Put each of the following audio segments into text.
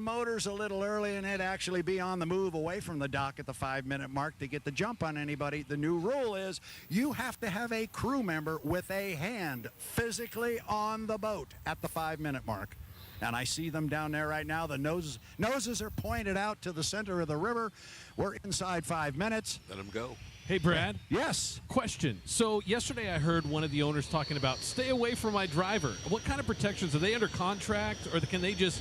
motors a little early and it actually be on the move away from the dock at the 5-minute mark to get the jump on anybody. The new rule is you have to have a crew member with a hand physically on the boat at the 5-minute mark. And I see them down there right now. The noses are pointed out to the center of the river. We're inside 5 minutes. Let them go. Hey, Brad. Yes. Question. So yesterday I heard one of the owners talking about stay away from my driver. What kind of protections? Are they under contract, or can they just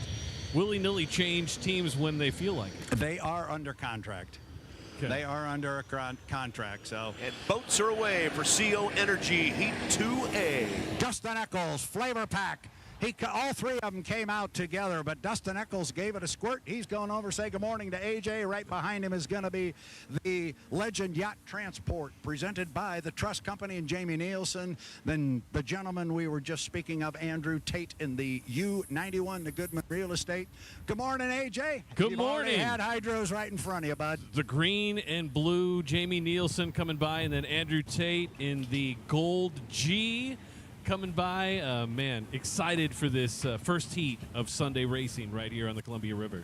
willy-nilly change teams when they feel like it? They are under contract. Okay. They are under a contract. So. And boats are away for CO Energy Heat 2A. Dustin Eccles, flavor pack. All three of them came out together, but Dustin Eccles gave it a squirt. He's going over, say good morning to AJ. Right behind him is going to be the Legend Yacht Transport, presented by the Trust Company and Jamie Nielsen. Then the gentleman we were just speaking of, Andrew Tate, in the U91, the Goodman Real Estate. Good morning, AJ. Good morning. You've already had hydros right in front of you, bud. The green and blue, Jamie Nielsen coming by, and then Andrew Tate in the gold G coming by. Man, excited for this first heat of Sunday racing right here on the Columbia River.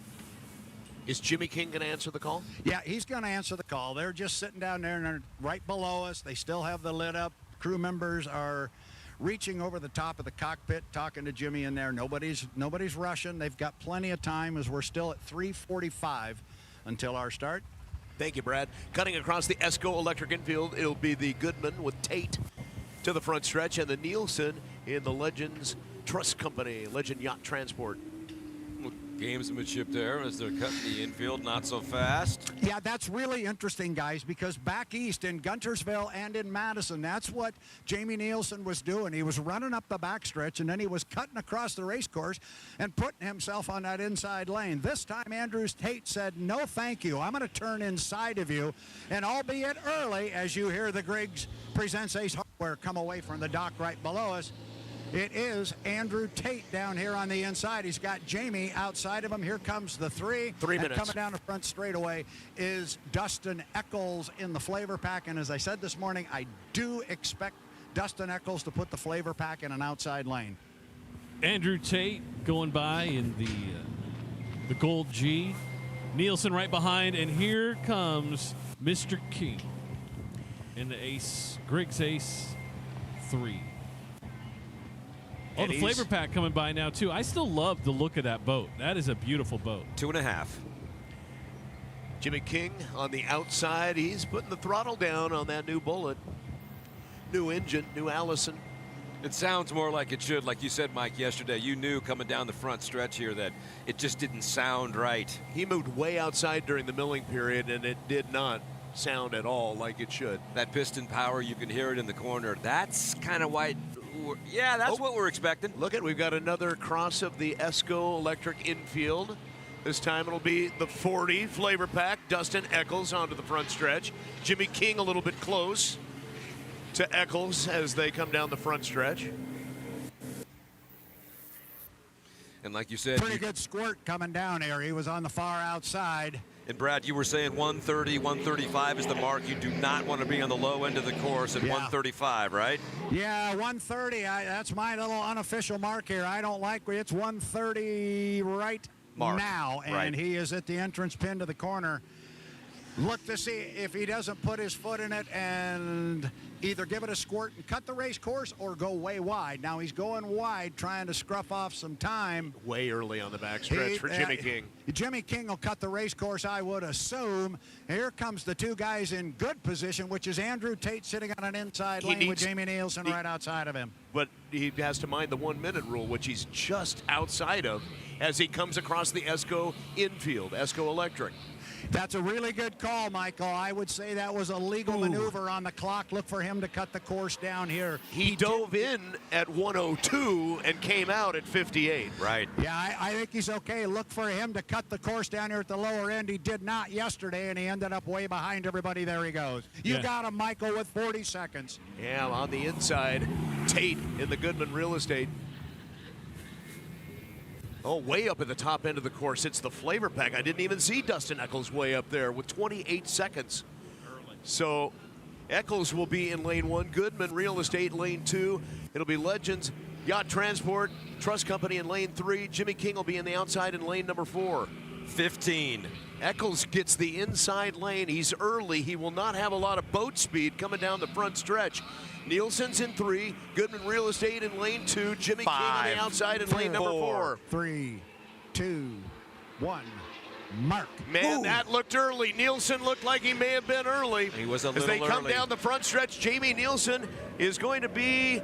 Is Jimmy King going to answer the call? Yeah, he's going to answer the call. They're just sitting down there and they're right below us. They still have the lid up. Crew members are reaching over the top of the cockpit, talking to Jimmy in there. Nobody's rushing. They've got plenty of time as we're still at 3:45 until our start. Thank you, Brad. Cutting across the ESCO electric infield, it'll be the Goodman with Tate to the front stretch, and the Nielsen in the Legends Trust Company, Legend Yacht Transport. Gamesmanship there as they're cutting the infield, not so fast. Yeah, that's really interesting, guys, because back east in Guntersville and in Madison, that's what Jamie Nielsen was doing. He was running up the backstretch, and then he was cutting across the race course and putting himself on that inside lane. This time, Andrew Tate said, no, thank you. I'm going to turn inside of you, and albeit early, as you hear the Griggs Presents Ace Hardware come away from the dock right below us, it is Andrew Tate down here on the inside. He's got Jamie outside of him. Here comes the 3 minutes. Coming down the front straightaway is Dustin Eccles in the flavor pack. And as I said this morning, I do expect Dustin Eccles to put the flavor pack in an outside lane. Andrew Tate going by in the gold G. Nielsen right behind, and here comes Mr. King in the Ace, Griggs Ace 3. Oh, the flavor pack coming by now, too. I still love the look of that boat. That is a beautiful boat. 2.5. Jimmy King on the outside. He's putting the throttle down on that new Bullet. New engine, new Allison. It sounds more like it should. Like you said, Mike, yesterday, you knew coming down the front stretch here that it just didn't sound right. He moved way outside during the milling period, and it did not sound at all like it should. That piston power, you can hear it in the corner. That's kind of why... Yeah, that's what we're expecting. Look at, we've got another cross of the ESCO electric infield. This time it'll be the 40 flavor pack. Dustin Eccles onto the front stretch. Jimmy King a little bit close to Eccles as they come down the front stretch. And like you said, pretty good squirt coming down here. He was on the far outside. And Brad, you were saying 130, 135 is the mark. You do not want to be on the low end of the course at 135, right? Yeah, 130. That's my little unofficial mark here. I don't like it's 130 right now, and he is at the entrance pin to the corner. Look to see if he doesn't put his foot in it and either give it a squirt and cut the race course or go way wide. Now he's going wide, trying to scruff off some time. Way early on the backstretch for Jimmy King. Jimmy King will cut the race course, I would assume. Here comes the two guys in good position, which is Andrew Tate sitting on an inside lane with Jamie Nielsen right outside of him. But he has to mind the 1-minute rule, which he's just outside of as he comes across the ESCO infield, ESCO Electric. That's a really good call, Michael. I would say that was a legal maneuver on the clock. Look for him to cut the course down here. He dove in at 102 and came out at 58. Right. Yeah, I think he's okay. Look for him to cut the course down here at the lower end. He did not yesterday, and he ended up way behind everybody. There he goes. You got him, Michael, with 40 seconds. Yeah, on the inside, Tate in the Goodman Real Estate. Oh, way up at the top end of the course. It's the flavor pack. I didn't even see Dustin Eccles way up there with 28 seconds. So Eccles will be in lane 1. Goodman Real Estate lane 2. It'll be Legends Yacht Transport Trust Company in lane 3. Jimmy King will be in the outside in lane number 4. 15. Eccles gets the inside lane. He's early. He will not have a lot of boat speed coming down the front stretch. Nielsen's in 3. Goodman Real Estate in lane 2. Jimmy King on the outside in lane number 4. 3, 2, 1. Mark. Man, that looked early. Nielsen looked like he may have been early. He was a little As they come early. down the front stretch, Jamie Nielsen is going to be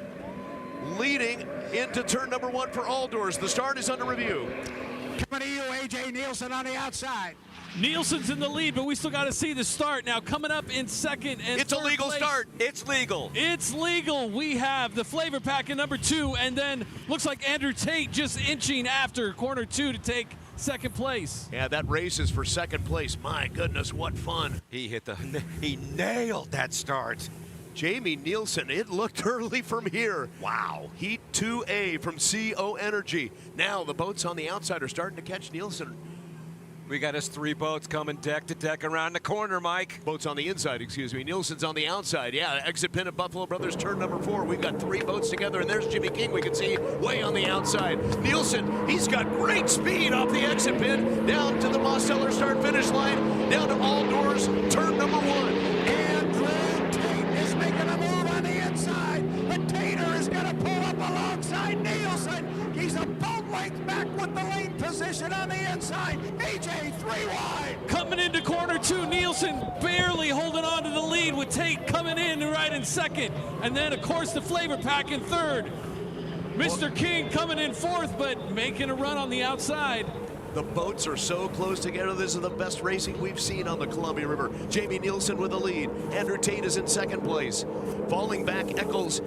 leading into turn number 1 for all doors. The start is under review. Coming to you, A.J. Nielsen on the outside. Nielsen's in the lead, but we still got to see the start. Now coming up in second and It's a third legal place. start. It's legal. It's legal. We have the flavor pack in number 2, and then looks like Andrew Tate just inching after corner 2 to take second place. Yeah, that race is for second place. My goodness, what fun. He nailed that start. Jamie Nielsen, it looked early from here. Wow. Heat 2A from CO Energy. Now the boats on the outside are starting to catch Nielsen. We got us 3 boats coming deck to deck around the corner, Mike. Boats on the inside, excuse me. Nielsen's on the outside. Yeah, exit pin at Buffalo Brothers, turn number 4. We've got 3 boats together, and there's Jimmy King. We can see way on the outside. Nielsen, he's got great speed off the exit pin, down to the Mosteller start-finish line, down to all doors, turn number 1. Andrew Tate is making a move on the inside, but Tater is going to pull up alongside Nielsen. He's a boat length back with the lane position on the inside. AJ 3 wide. Coming into corner 2, Nielsen barely holding on to the lead with Tate coming in right in second. And then, of course, the flavor pack in third. Mr. King coming in 4th, but making a run on the outside. The boats are so close together. This is the best racing we've seen on the Columbia River. Jamie Nielsen with the lead. Andrew Tate is in second place. Falling back, Eccles.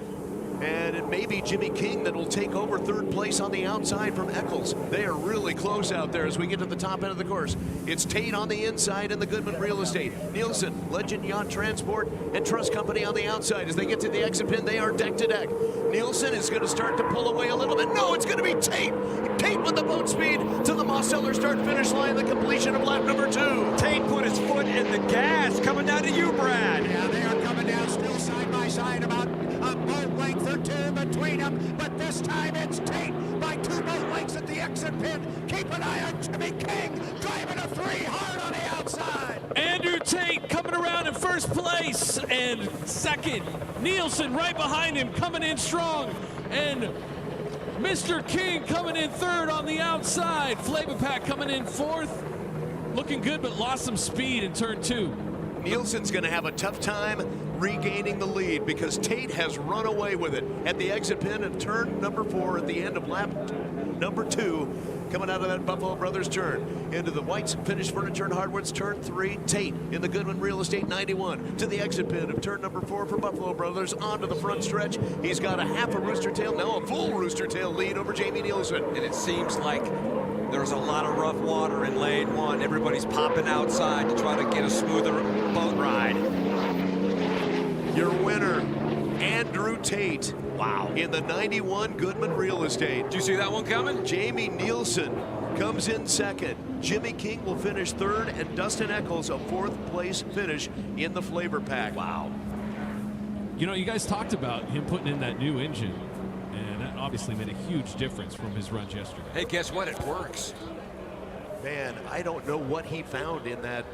And it may be Jimmy King that will take over 3rd place on the outside from Eccles. They are really close out there as we get to the top end of the course. It's Tate on the inside and the Goodman Real Estate. Nielsen, Legend Yacht Transport, and Trust Company on the outside. As they get to the exit pin, they are deck to deck. Nielsen is going to start to pull away a little bit. No, it's going to be Tate. Tate with the boat speed to the Mosteller start-finish line, the completion of lap number 2. Tate put his foot in the gas. Coming down to you, Brad. Yeah, they are coming down still side by side, about a boat length or 2 between them, but this time it's Tate by 2 boat lengths at the exit pin. Keep an eye on Jimmy King, driving a 3 hard on the outside. Andrew Tate coming around in 1st place and second. Nielsen right behind him coming in strong. And Mr. King coming in 3rd on the outside. Flavor Pack coming in 4th. Looking good, but lost some speed in turn 2. Nielsen's going to have a tough time regaining the lead because Tate has run away with it at the exit pin of turn number 4 at the end of lap number 2. Coming out of that Buffalo Brothers turn into the White's Finished Furniture and Hardwoods turn 3. Tate in the Goodman Real Estate 91 to the exit pin of turn number 4 for Buffalo Brothers onto the front stretch. He's got a half a rooster tail, now a full rooster tail lead over Jamie Nielsen. And it seems like there's a lot of rough water in lane 1. Everybody's popping outside to try to get a smoother boat ride. Your winner, Andrew Tate. Wow. In the 91 Goodman Real Estate. Did you see that one coming? Jamie Nielsen comes in 2nd. Jimmy King will finish 3rd, and Dustin Eccles a 4th place finish in the flavor pack. Wow. You know, you guys talked about him putting in that new engine, and that obviously made a huge difference from his runs yesterday. Hey, guess what? It works. Man, I don't know what he found in that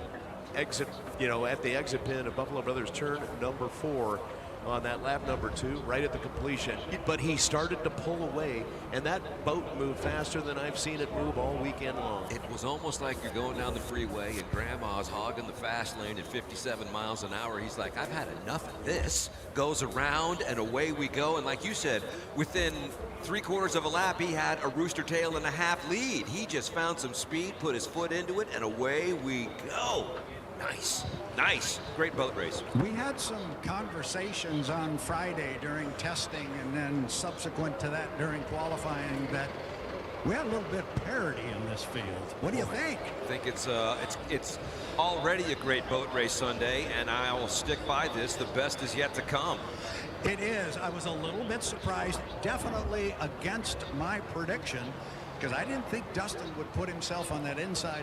exit, at the exit pin of Buffalo Brothers turn number 4 on that lap number 2, right at the completion. But he started to pull away, and that boat moved faster than I've seen it move all weekend long. It was almost like you're going down the freeway and Grandma's hogging the fast lane at 57 miles an hour. He's like, I've had enough of this. Goes around and away we go. And like you said, within 3/4 of a lap, he had a rooster tail and a half lead. He just found some speed, put his foot into it, and away we go. Nice, nice, great boat race. We had some conversations on Friday during testing and then subsequent to that during qualifying that we had a little bit of parity in this field. What do you think? I think it's already a great boat race Sunday, and I will stick by this. The best is yet to come. It is. I was a little bit surprised, definitely against my prediction, because I didn't think Dustin would put himself on that inside